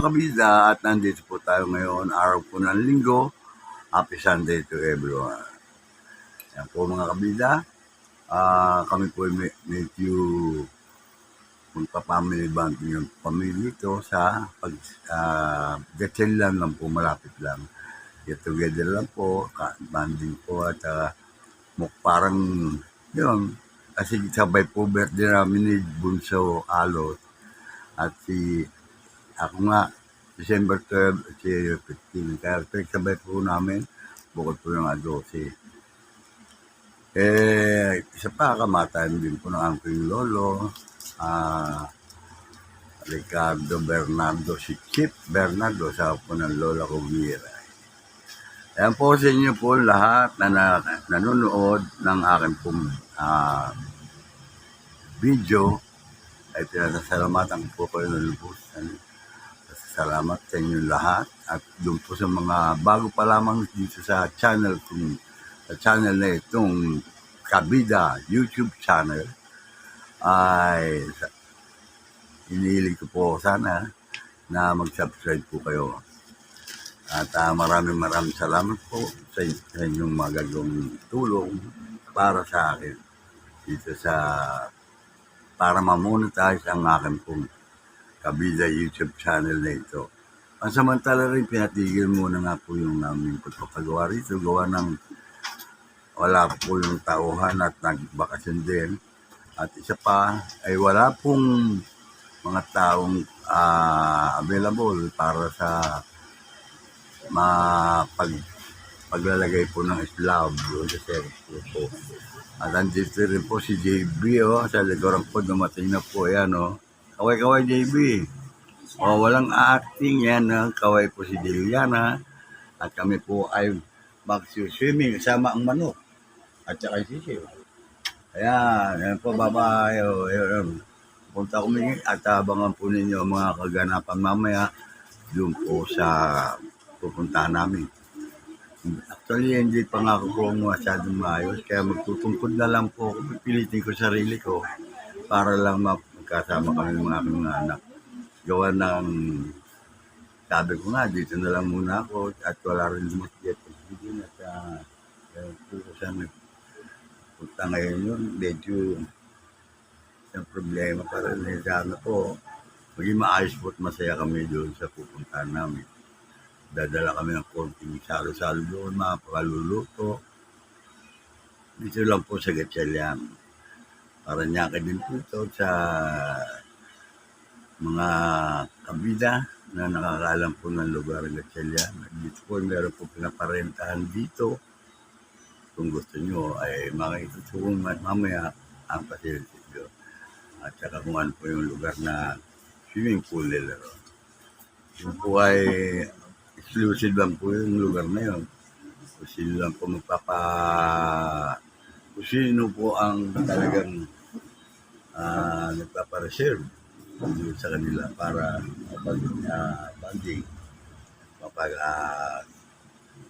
mga kabida at nandito po tayo ngayon, araw po ng linggo. Happy Sunday to everyone. Yan po mga kabida. Kami po medyo magpa-family bonding yung pamilya ito sa pag-gatsil lang po, malapit lang. Get together lang po, bonding po at parang yun. Kasi sabay po birthday namin ni Bunso Alot at ako nga, December 12 at 15. Kaya sabay po namin, bukod po yung 12. Isa pa, kamatayan din po ng aking lolo, Ricardo Bernardo, si Chip Bernardo, sa po ng lola ko Mira. Ayan po sa inyo po lahat na nanonood ng aking pong video, ay pinasasalamatan ko po kayo ng lubusan. Salamat sa inyo lahat at doon po sa mga bago pa lamang dito sa channel na itong Kabida YouTube channel, ay inihiling ko po sana na mag-subscribe po kayo. At maraming salamat po sa inyong magagawang tulong para sa akin dito para mamonetize ang akin pong Kabida YouTube channel na ito. Samantala rin pinatigil muna nga po yung aming pagpapagawa rito. Gawa ng wala po yung tauhan at nagbakasyon din. At isa pa ay wala pong mga taong available para sa paglalagay po ng slab doon sa service po. At andito rin po si JB sa likuran po, dumating na po yan Kaway JB. Walang acting yan. Kaway po si Diliana. At kami po ay mag-swimming sama ang manok. At saka sisiw. Ayan po, bye-bye. Punta kami at abangan po ninyo mga kaganapan mamaya doon po sa pupuntahan namin. Actually, hindi pa nga ako po masyadong maayos. Kaya magtutungkod na lang po ako. Pipilitin ko sarili ko para lang magkasama kami ng mga aking mga anak. Gawa ng, sabi ko nga, dito na lang muna ako at wala rin lumakyat. At po sana punta ngayon yun, medyo yung problema para rin sana po. Maging maayos po at masaya kami doon sa pupuntahan namin. Dadala kami ng konting salo-salo doon, mga paluluto. Dito lang po sa Gatchalian. Para niya din po ito sa mga kabida na nakakaalam po ng lugar ng Gatchalian. Dito po meron po pinaparentahan dito. Kung gusto nyo ay makikitulong mamaya ang facility doon. At saka kung ano po yung lugar na swimming pool nila. Yung po ay exclusive lang po yung lugar na yun. Kung sino lang po kung sino po ang talagang nagpapareserve sa kanila para banding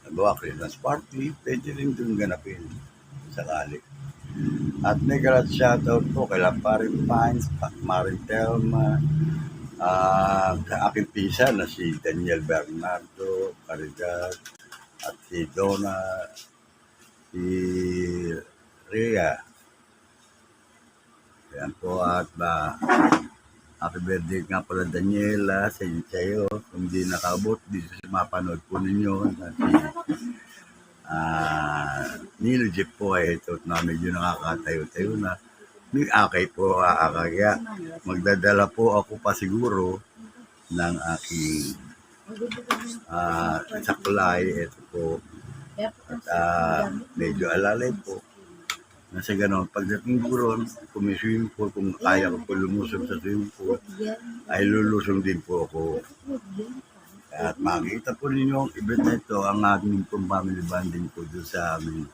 nagawa Christmas party, pwede rin doon ganapin sakali. At may galat shoutout po kay Lamparin Pines, Marin Telma, sa aking pisa na si Daniel Bernardo Caridad at si Donna, si Rhea. Ayan po at happy birthday nga pala Daniela sa inyo. Kung di nakabot, dito sa mapanood po ninyo Nilo Jeep po ay ito na medyo nakakatayo-tayo na. May akay po kaya magdadala po ako pa siguro ng aking sakulay. Ito po at medyo alalay po. Nasa ganon, pagdating po ron, kung may swimming pool, kung kaya ko po lumusong sa swimming pool, ay lulusong din po ako. At makikita po ninyo ang event na ito, ang aking family bonding po doon sa aming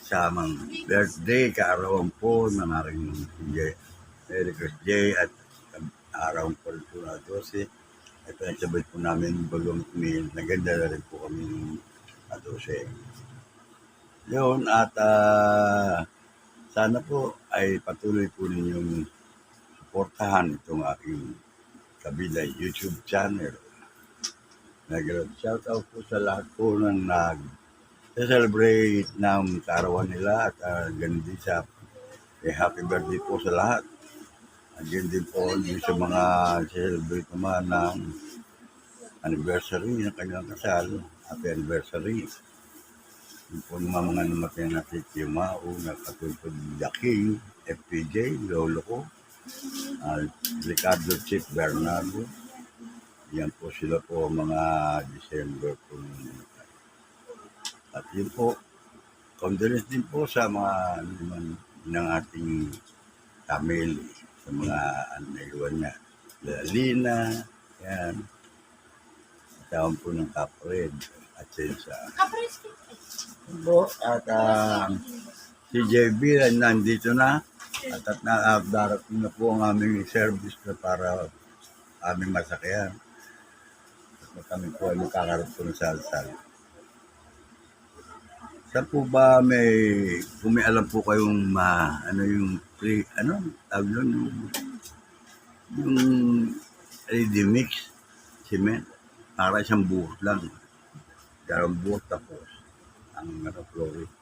samang birthday, kaarawan po ng aking Merry Christmas at arawan po rin po na 12. At pinagsabay po namin bagong email, naganda na rin po kami ng 12. Yun, at sana po ay patuloy po ninyong suportahan itong aking Kabida YouTube channel. Shoutout po sa lahat po ng celebrate ng kaarawan nila at ganun din sa happy birthday po sa lahat. Again din po din sa mga celebrate naman ng anniversary ng kanyang kasal. Happy anniversary. Yung po naman mga namatay na si Timao, nakatulpod The King, FPJ, lolo ko, Ricardo Chief Bernardo. Yan po sila po mga December po. At yun po, condolence din po sa mga naman ng ating family, sa mga naiwan niya. Lina, yan. Tawag po ng Kapred at sa po. At si JB nandito na at darating na po ang aming service na para aming masakyan. At kami po ay magkakaroon po ng salsal. Saan po ba kung may alam po kayong yung tawag yun, yung ready mix cement, para isang buhos lang. Darang buhos tapos ang flooring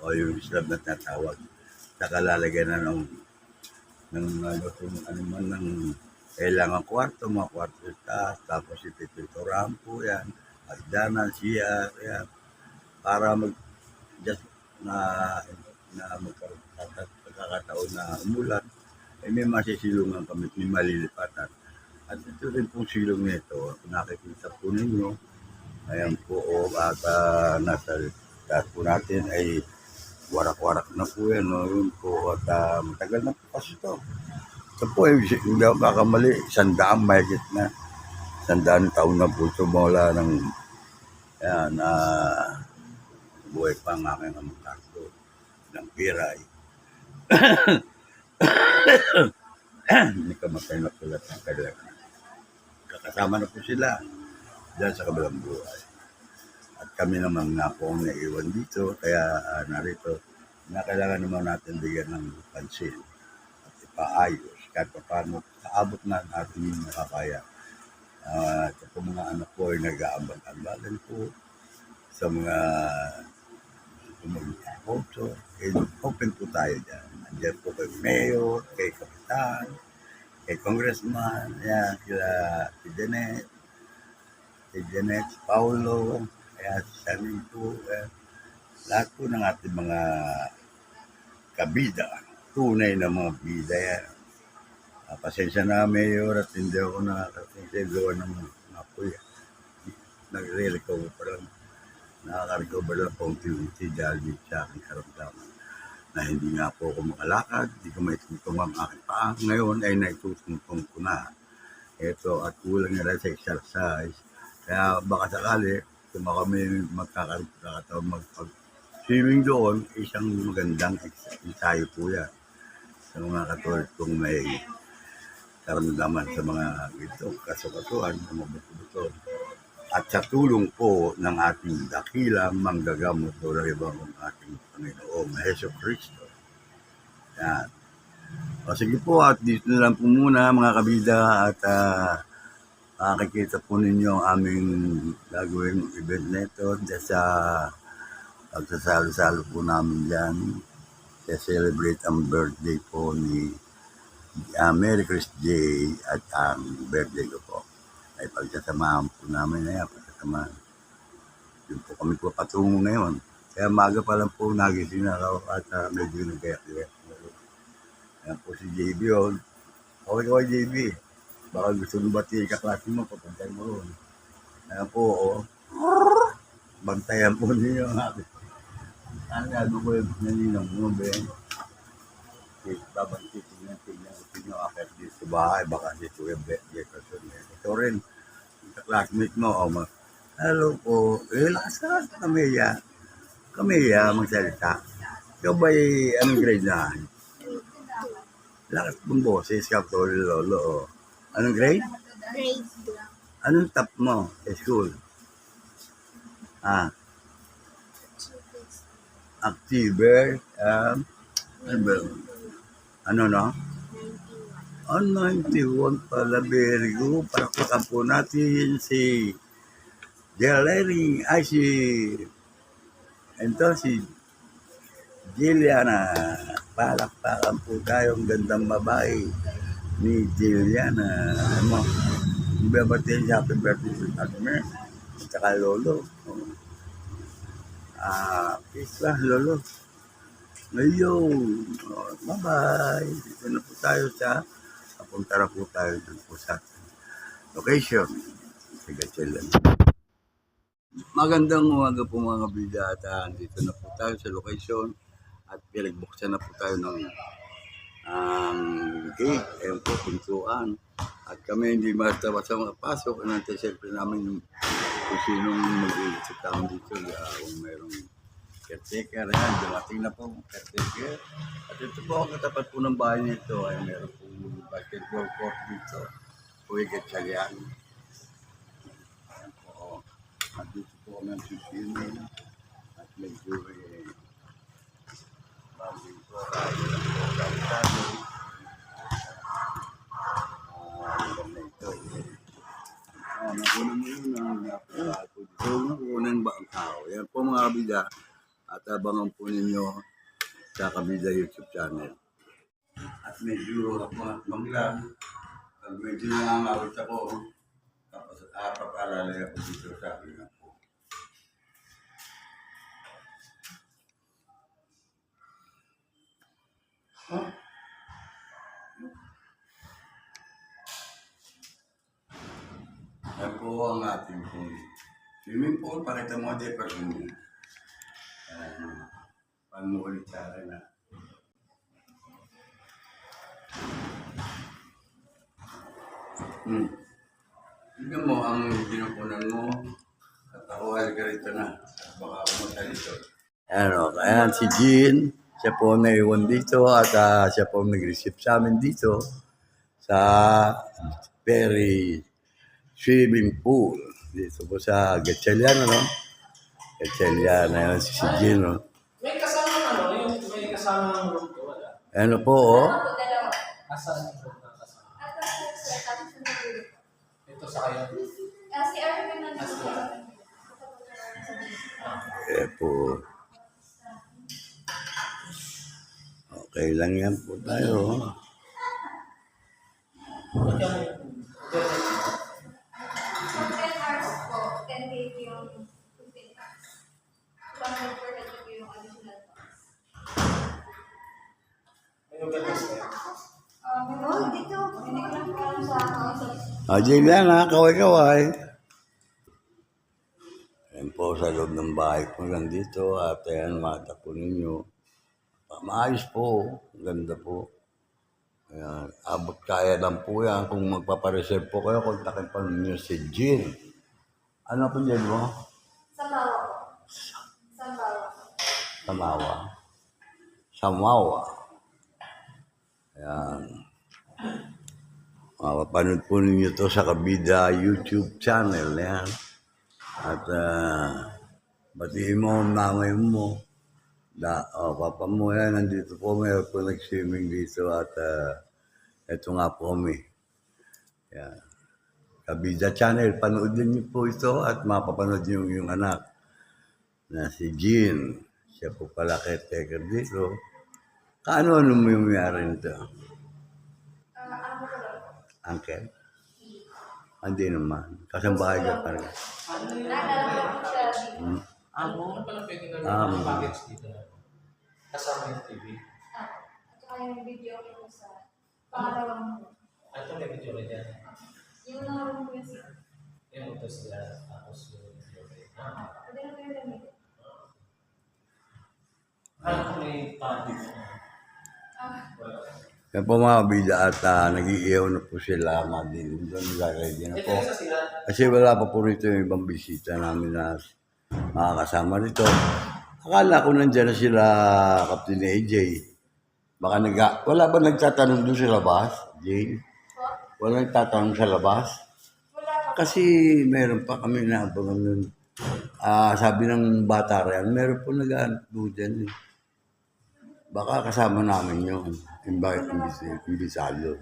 o yung slab na tatawag. Saka lalagyan na ng kailangan mga kwarto sa taas, tapos ipipinturahan po yan, hagdanan, siya, yan, para just magkakataon na umulan, may masisilungan kami, may malilipatan. At ito rin pong silong nito, nakikita po ninyo, ayan po, at nasa taas po natin ay warak-warak na po yan, no? Yun po, at matagal na po kasi ito. Ito po, hindi ako kakamali, 100 mahigit na. 100 taon na po ito mula ng buhay pa ang aking amang ng piray. Hindi kamatay na pula ng kailangan. Kakasama na po sila dyan sa kabilang buhay. At kami naman nga po ang naiwan dito, kaya narito, na kailangan naman natin bigyan ng pansin at ipaayos kahit pa paano kaabot na natin yung nakakaya. Ito po mga anak ko ay nag-aambag-ambagan po sa mga mag-sponsor. Open po tayo dyan. Andiyan po kay Mayor, kay Kapitan, kay Congressman, yan, si Janet, Paulo, kaya si Sanin po, lahat po ng ating mga kabida, tunay na mga bida yan. Pasensya na, Mayor, at hindi ako nakakasensya ng mga kuya. Nag-recover pa lang. Nakaka-recover lang po unti-unti dahil sa aking karamdaman na hindi nga po ako makalakad, hindi ko maitutong ang aking paa. Ngayon ay naitutungtong ko na. Ito at kulang na rin sa exercise. Kaya baka sakali, kung kami magkakataon mag-swimming doon, isang magandang ensayo po yan. Sa mga katulad kong may karamdaman sa mga kasukasuan, sa mga buto-buto. At sa tulong po ng ating dakilang manggagamot o ibang ating Panginoong Heso Kristo. Yan. O sige po, at dito na lang po muna mga kabida at makikita po ninyo ang aming gagawing event nito dyan sa pagsasalo-salo po namin dyan. Celebrate ang birthday po ni Merry Christmas Day at ang birthday ko po. Ay pagkasamahan po namin na yan, pagkasamahan. Yun po kami po patungo ngayon. Kaya maga pa lang po nagising na ako at medyo nagkaya-kaya. Ayan po si JB yun. Okay, JB. Baka gusto nyo bati kaklase mo, papuntay mo ron. Ayan po, bantayan po ninyo ang akin. Ano ko yung naninang mo, Ben? Babantitin nyo akit dito sa bahay, baka dito yung Jefferson. Ito rin, classmate mo, hello po, lakas Kamiya, magsalita. Ikaw ba'y anong grade na? Lakas mong boses, kapto, lolo. Anong grade? Grade 2. Anong top mo sa school? Activer, ano no? 91 pala, very good. Pakpakan po natin si Jerry, ay si, ito si Jilliana. Palakpakan po tayo, ang gandang babae ni Jilliana. Ano, ibabatiin siya happy birthday sa Agmer. At saka Lolo. Peace lang, Lolo. Ngayon, bye-bye. Dito na po tayo sa, papunta na po tayo dun po sa location. Sa Gatchalian. Magandang umaga po mga bidata. Dito na po tayo sa location at pinagbuksan na po tayo ng gate. Ayun po, pintuan. At kami hindi basta-basta makapasok. Nantay siyempre namin yung kung sinong mag-iisip tayo dito. Kung mayroong caretaker, yan, dumating na po caretaker. At ito po ang katapat po ng bahay nito ay meron po basketball court dito. Uy, Gatchalian. Ayan po. At dito po kami ang sisimin. At medyo bagay po tayo lang po kalitado. Maganda ito. Nakunan mo yun ang napakalato dito. Nakunan ba ang tao? Yan po mga kabida. At abangan po ninyo sa Kabida YouTube channel. At medyo ako maglang. At medyo nangangawit ako. Tapos papalalay ako dito sa akin po. Yan po ang ating swimming pool. Pakita mo din pa rin. Panulit sa akin na. Tignan mo ang pinupunan mo at ako ay garito na. Baka pumunta dito. Ayan si Jean. Siya po naiwan dito at siya po nag-receive sa amin dito sa Perry Swimming Pool. Dito po sa Gatchalian, ano? Gatchalian, ayan si Jean, no? May kasama may kasama room ko, wala. Ano po, oh? Asan yung room na kasama? Ito sa kayo. Si Arvin na Eh po. Okay lang yan po tayo. Ba't yan? 10 hours po, 10K yung 15 hours. 100 per head yung additional cost. May organize kayo? Dito, hindi ko lang kung sa house. Jillian ha, kaway-kaway. Ayan po sa loob ng bahay po lang dito at ayan mata po ninyo. Maayos po, ganda po. Ayan, abot kaya lang po yan. Kung magpapareserve po kayo, kontakin pa ninyo si Jean. Ano po dyan mo? Sambawa po. Sambawa. Samawa. Samawa. Ayan. Mapapanood po ninyo to sa Kabida YouTube channel. Ayan. At batiin mo ang nanay mo. Papa mo yan, nandito po. Mayroon po nag-swimming dito at ito nga po kami. Ayan. Kabida channel, panoodin niyo po ito at mapapanood niyo yung anak na si Jean. Siya po pala caretaker dito. Kaano mo yung mayari nito? Ano ko lang po? Uncle? Hindi naman. Kasambahay ka pa rin. Naalala ko siya dito. Ano pala pwede na Ah, package dito na? Kasama yung TV. At saka yung video ko sa pangalawang room. Ito may video rin yan. Yung room ko yung sila. Yung ito sila, tapos yung video rin. Pwede na ko yung gamitin. Ano may topic mo? Wala. Yan po mga bida at nag-iiyaw na po sila din. Doon nag-ready na Ito po. isa sila. Kasi wala pa po rito yung ibang bisita namin na makakasama rito. Akala ko nandyan na sila, Captain AJ. Baka wala ba nagtatanong doon sa labas, Jane? Wala nagtatanong sa labas? Wala pa. Kasi meron pa kami na abangan nun. Sabi ng bata rin, meron po nag-aano doon dyan. Baka kasama namin yun. Imbisalo.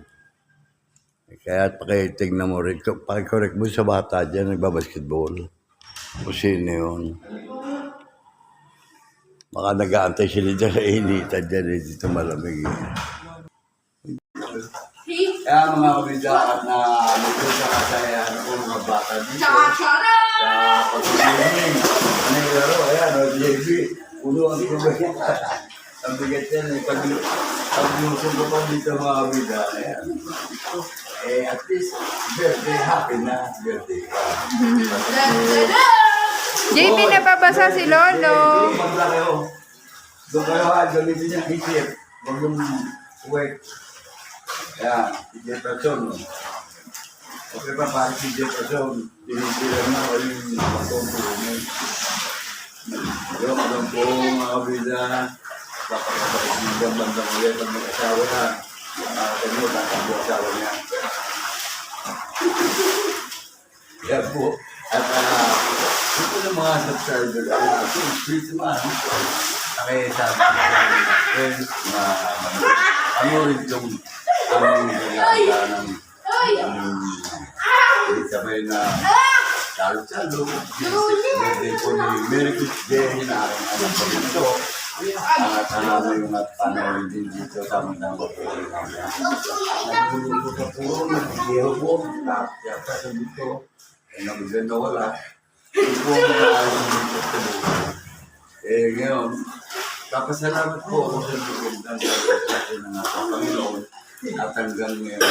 Kaya pakitignan mo rin, pakikorek mo sa bata dyan, nagbabasketball. Kusina yun. Baka nag-aantay sila dyan sa initan dyan eh. Dito malamig eh. Kaya mga kabigaan na nito sa kasayahan ko mga bata dito. Sa pag-swimming. Ano yung laro? Ayan, o JB. Puno ang problema. Ang bigat yan eh. Pag-lusong ko pa dito mga kabigaan. Ayan. Eh, at least, birthday, happy na birthday ka. JB, napabasa si Lolo. Doon kayo ha, gamitin niya isip. Huwag yung work. Yan, si Jefferson. Okay pa, parang si Jefferson. Tinitiran na o yung pagkompunin. Yung alam po mga kabila, papakapagsigang bandang ulit ang mag-asawa na. Kanya, tatakbo asawa niya. Yan po. At ito ng mga subscriber, ito yung street naman. Kaya sabi ko sa friends na ano rin itong aming nilalaga ng sabay na salo-salo. Birthday po ni Merry Christmas na aking anak ko dito. At namin at panoorin din dito sa mga kapatid namin. Nagbulong ko po, nag-iho po, yata sa dito. Eh, nag-ganda wala. Ito po ang maayon dito sa dito. Eh, ngayon, papasalamat po ako sa Bukidang sa ng Panginoon at hanggang ngayon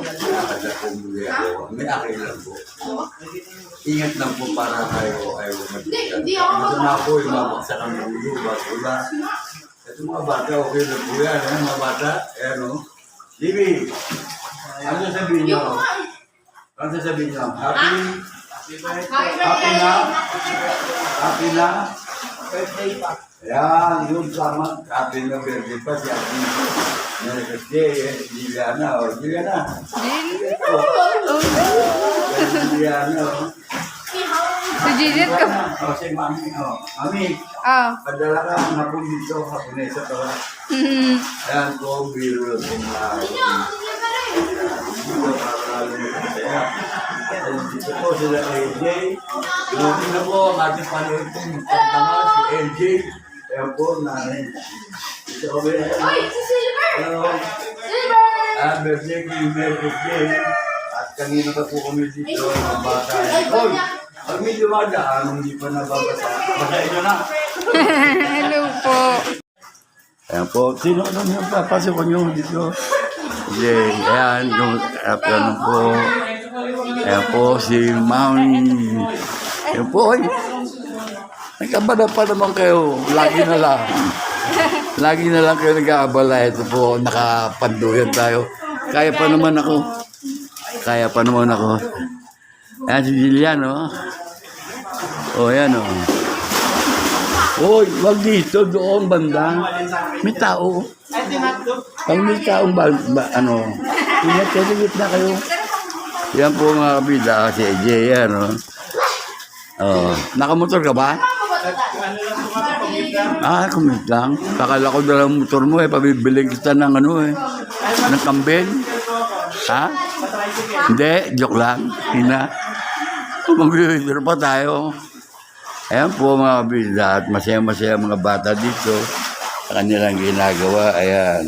nakakadakong muli ako. May akin lang po. Ingat lang po para kayo ay magiging. Ito na po yung mabaksak ang ulo, basula. Ito mga bata, okay na po yan. Mga bata, ayan o. Libby, ano sabihin nyo? Ano sabihin nyo? Happy na? Happy na? Birthday pa. Ayan, yun tama. Happy na birthday pa si Happy. Birthday, Juliana. O, Juliana. Juliana. Si Juliet ka. O, si Mami. O, Mami. Padala ka ang hapon dito. Haponesa pa ba? Ayan ko, biro. Dito para kaya. Dito po sila AJ. Dito na po ang ating panood po. Tama si AJ. Ayan po, nanay. Dito kami. Oy, si Silver! Hello. Silver! Birthday ko yung birthday. At kanina pa po kami dito. Ang bata. Oy, pag may dumadaan, hindi pa nababasa. Basahin nyo na. Hello po. Ayan po. Sino yung papasok nyo dito? Okay, ayan, yung ano po. Ayan po, si Ma'am. Ayan po, ay. Nagkabala pa naman kayo. Lagi na lang. Lagi na lang kayo nag-aabala. Ito po, nakapanduyan tayo. Kaya pa naman ako. Kaya pa naman ako. Ayan si Jillian, oh. Oh, ayan, oh. Hoy, wag dito, doon, banda. May tao. Pag may taong ano, ingat kayo, na kayo. Yan po mga kabida, si AJ, yan, oh. Oh, nakamotor ka ba? Commute lang. Kakala ko dalang motor mo, pabibiling kita ng ano, ng kambing. Ha? Hindi, joke lang. Hina. Mag-video pa tayo. Ayan po mga kabida at masaya-masaya mga bata dito sa kanilang ginagawa. Ayan.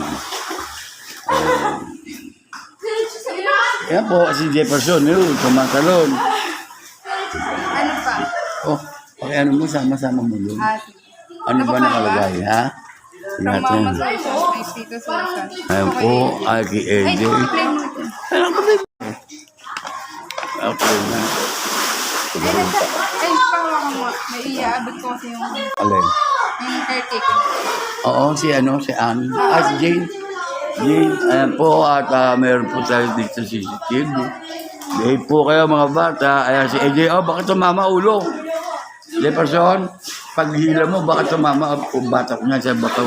Ayan po si Jefferson, yun, tumatalon. Ano pa? Oh, okay, ano mo, sama-sama mo yun. Ano ba nakalagay, ha? From Natin. Mama Susan, kay Tito Susan. Ayan po, ay kay Ay, AJ. play mo ito. Okay na. Ay, pangalawa mo. May iaabot ko kasi yung caretaker. Oo, si Ann. Si Jane. Jane, ayan po, at meron po tayo dito si CCTV. Behave po kayo mga bata. Ayan si AJ, baka tumama ulo. Jefferson, pag hila mo, baka tumama ang bata ko nga sa bato.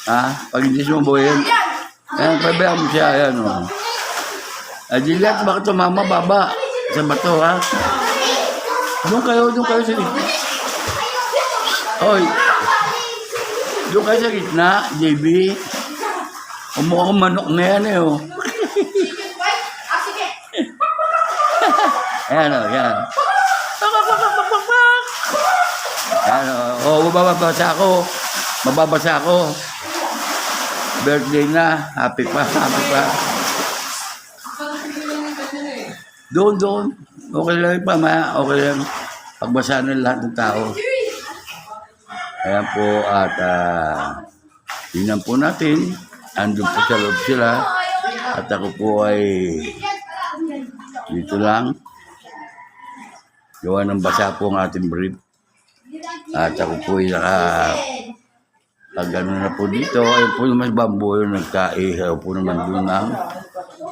Ha? Pag hindi mo buhayin. Ayan, pabayaan mo siya. Ayan, o. Juliet, baka tumama, baba. Sa bato, ha? Doon kayo sa gitna. Hoy. Doon kayo sa gitna, JB. Umukhang manok na yan, oh. Ayan, o, yan. Ano, mababasa ako. Mababasa ako. Birthday na. Happy pa. Doon. Okay lang pa, okay lang. Pagbasa ng lahat ng tao. Ayan po, at tingnan po natin. Andun po sa loob sila. At ako po ay dito lang. Gawa ng basa po ang ating brief. At ako po ay pag gano'n na po dito, ayun po naman bambu yung nagkaihaw po naman doon ng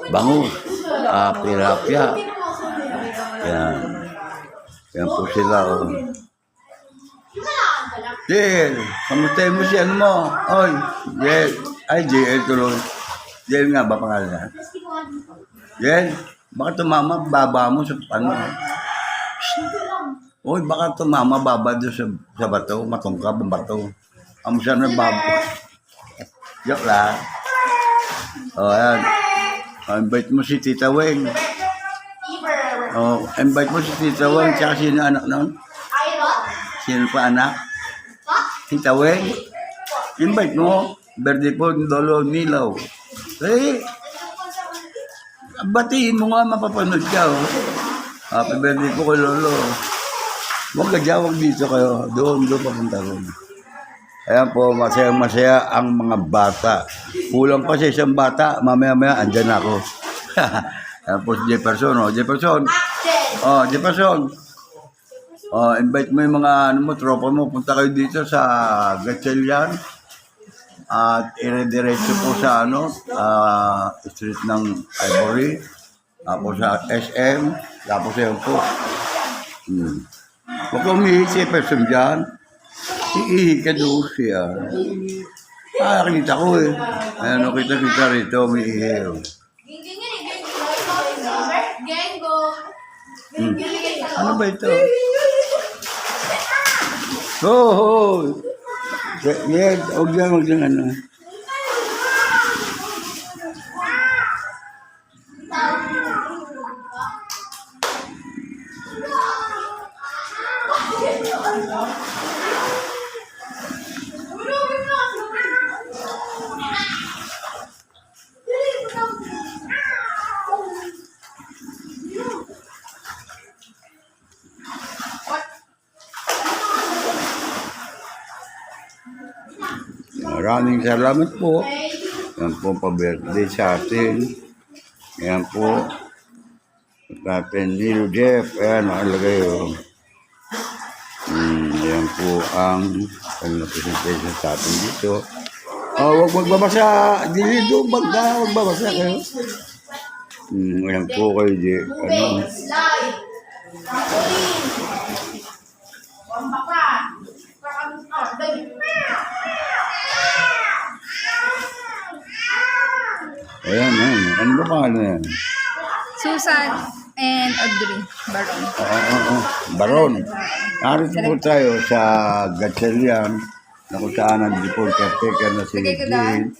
bangus, pirapia. Yan. Yan po sila. Oh. Jel, kamutay mo si ano mo? Oy, Jel. Ay, Jel, tuloy. Jel nga ba pangalan niya? Jel, baka tumama baba mo sa ano? Oy, baka tumama baba doon sa bato, matungkab ang bato. Ang siya na babo. Joke lang. O, ayan. Invite mo si Tita Weng. O, invite mo si Tita Weng. Tsaka sino anak nun? Sino pa anak? Tita Weng. Invite mo. Birthday po, Lolo Nilaw. Eh, batiin mo nga, mapapanood ka. Oh. Happy birthday po kay Lolo. Huwag ka dyan, huwag dito kayo. Doon papunta ron. Ayan po, masaya ang mga bata. Kulang pa sa isang bata, mamaya-maya, andyan ako. Ayan po si Jefferson, oh. Jefferson. Oh, Jefferson. Oh, invite mo yung mga tropa mo. Punta kayo dito sa Gatchalian. At ire-diretso po sa street ng Ivory. Tapos sa SM. Tapos yun po. Huwag kang umihi si Jefferson dyan. Iihi ka doon siya. Nakita ko eh. Ayan, kita rito, may ihi. Ano ba ito? Oh! Yeah, huwag lang ano. Maraming salamat po. Yan po pa-birthday sa atin. Yan po. Natin Nilo Jeff. Ayan, nakalagay o. Yan po ang presentation sa atin dito. Huwag magbabasa. Dili doon bagda. Huwag babasa kayo. Yan po kayo. Ayan. Ano ba pangalan yan? Susan and Audrey Baron. Baron. Narito po tayo sa Gatchalian na kung saan nandito po caretaker na si Jean.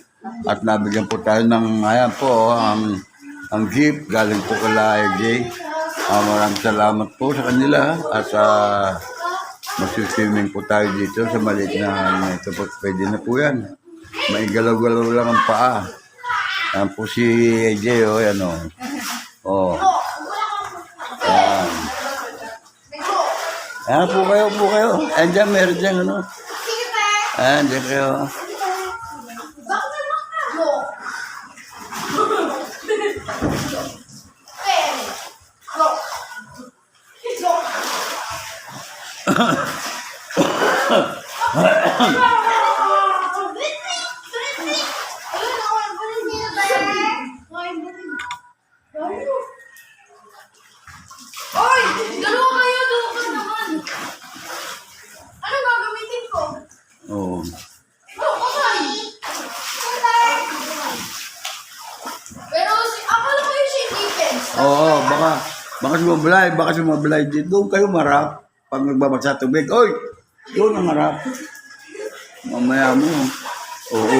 At nabigyan po tayo ng, ayan po, ang jeep galing po kala AJ. Maraming salamat po sa kanila at mag-swimming po tayo dito sa maliit na ito po. Pwede na po yan. May galaw-galaw lang ang paa. Ayan po si AJ, yan o. Ayan. Ayan po kayo. Ayan dyan, meron dyan, ano. Ayan, dyan kayo. Oy! Dalawa kayo! Dalawa ka naman! Ano gagamitin ko? Oo. Pero akala ko yung shake defense. Oo, baka sumablay dito. Doon kayo marap. Pag nagbabasa tubig, oy! Doon ang marap. Mamaya mo. Oo.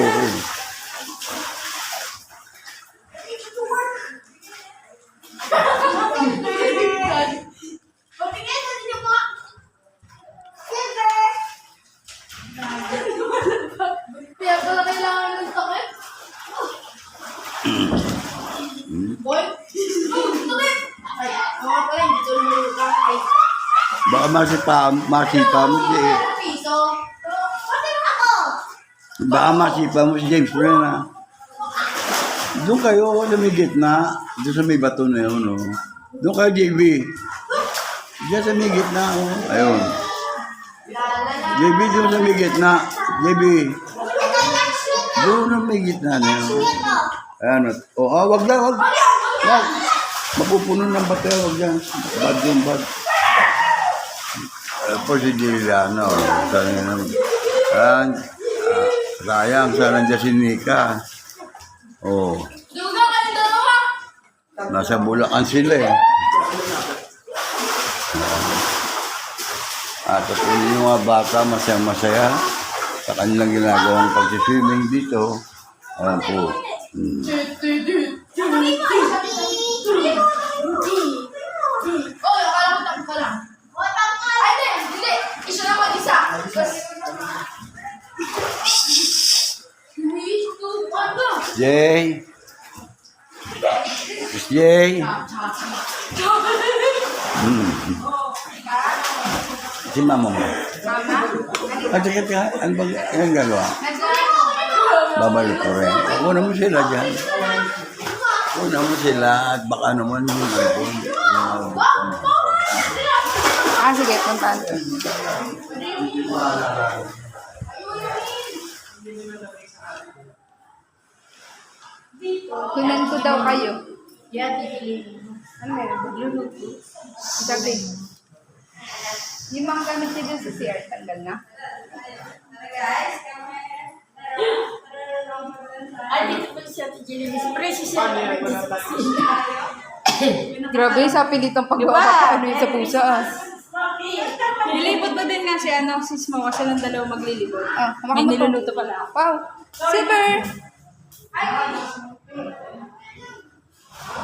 Kaya pala kailangan ng takip. Boy? Takip! Ay, mga pala, hindi ko lumulukan. Ay, Baka masipa mo si... piso. Pati ako! Baka masipa mo si James Ren, ha? Doon kayo sa may gitna. Doon sa may bato na yun, oh. Doon kayo, JB. Diyan sa may gitna, oh. Ayun. JB, doon sa may gitna. JB. Doon sa may gitna na yun. Ayan, oh. Oh, wag lang, wag. Wag. Mapupuno ng bato, wag yan. Bad yung bad. Po si Juliano. Sayang, sana nandiyan si Nika. Oh. Duga kayo dalawa! Nasa Bulacan sila eh. At po yung mga bata masaya-masaya sa kanilang ginagawang pag-swimming dito. Ayan po. Oh, akala ko tapos ka lang. Ay, hindi. Isa na mag-isa. Ano? Jay! Miss Jay! Si mama mo. Mama? At teka, ano ba yung gagawa? Babalik ko rin. Una mo sila dyan. Una mo sila at baka naman yung Ah, sige, puntahan ko. Kunan ko daw kayo. Yeah, bibili. Ano meron? Magluluto. Sabi. Yung mga gamit niya dun sa CR, tanggal na. Ay, dito po siya si Jelly. Precious siya. Grabe, sa pilitang pagbawa pa ano yun sa pusa ah. Nilibot mo din nga si Sis Mo kasi ng dalawa maglilibot. Ah, May niluluto pala ako. Wow! Silver!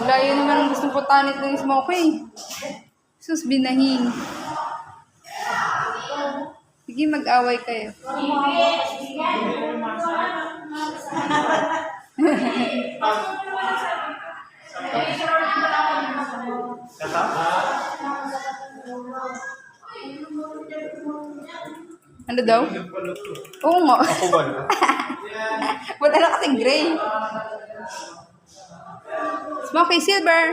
Layo naman ang gustong putanit ng smoke eh. Sus, binahin. Sige, mag-away kayo. Ano daw? Oo nga. Wala na kasing gray. Smoky Silver.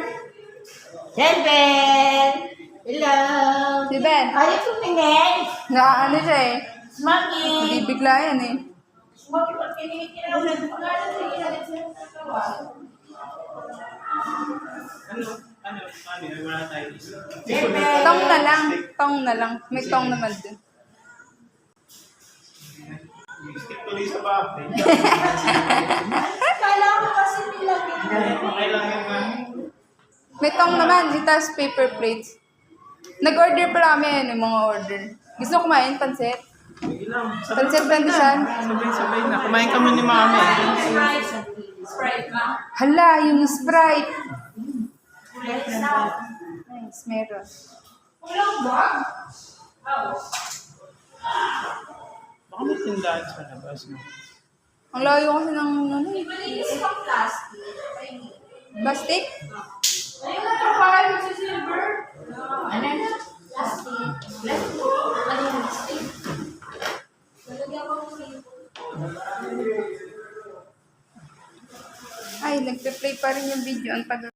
Silver! Hello! Silver. Ayaw tumingin! Na ano siya eh. Smokey! Hindi bigla yan eh. Smokey, pag kinikinig Wala tayo. Silver! Tong na lang. Tong na lang. May tong naman dun. Stick tuloy sa bahay. Kala ko kasi nilagay. Okay lang yung May tong naman. Itas paper plates. Nag-order pa namin yung mga order. Gusto ko kumain, pansit. ilang. Pansit Pandesal. Sabay-sabay na. Kumain kami ni Mami. Hala, yung Sprite. Nice, meron. Baka may tindahan sa labas. No? Ang layo kasi ng ano eh. Plastic? Ayun na trabaho mo si Silver. Ano na? Plastic. Ano yung plastic? Nalagyan ko ng Ay, nagpe-play pa rin yung video. Ang tagal.